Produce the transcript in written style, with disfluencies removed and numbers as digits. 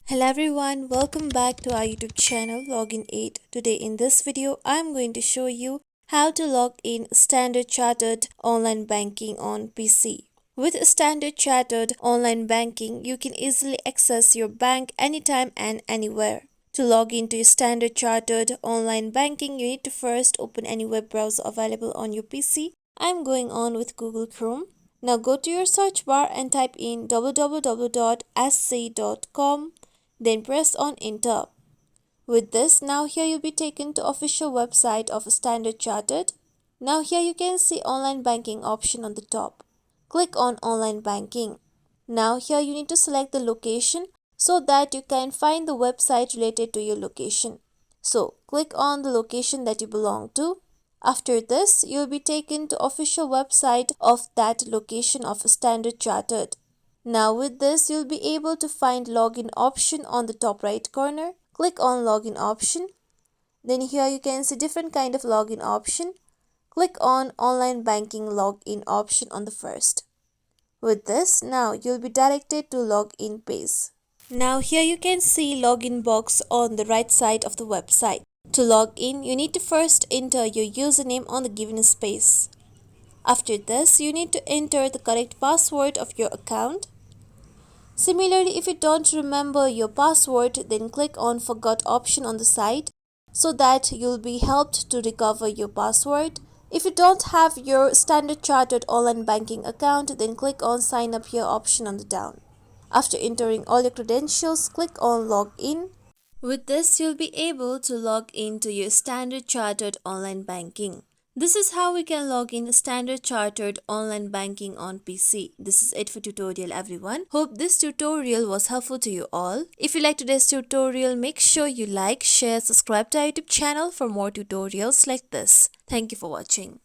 Hello everyone, welcome back to our YouTube channel Login 8. Today in this video, I'm going to show you how to log in Standard Chartered online banking on PC. With Standard Chartered online banking, you can easily access your bank anytime and anywhere. To log into Standard Chartered online banking, you need to first open any web browser available on your PC. I'm going on with Google Chrome. Now go to your search bar and type in www.sc.com. Then press on enter. With this, now here you'll be taken to official website of Standard Chartered. Now here you can see online banking option on the top. Click on online banking. Now here you need to select the location so that you can find the website related to your location. So click on the location that you belong to. After this, you'll be taken to official website of that location of Standard Chartered. Now with this, you'll be able to find login option on the top right corner. Click on login option. Then here you can see different kind of login option. Click on online banking login option on the first. With this, now you'll be directed to login page. Now here you can see login box on the right side of the website. To log in, you need to first enter your username on the given space. After this, you need to enter the correct password of your account. Similarly, if you don't remember your password, then click on forgot option on the side so that you'll be helped to recover your password. If you don't have your Standard Chartered online banking account, then click on sign up here option on the down. After entering all your credentials, click on log in. With this, you'll be able to log into your Standard Chartered online banking. This is how we can log in Standard Chartered online banking on PC. This is it for tutorial everyone. Hope this tutorial was helpful to you all. If you like today's tutorial, make sure you like, share, subscribe to our YouTube channel for more tutorials like this. Thank you for watching.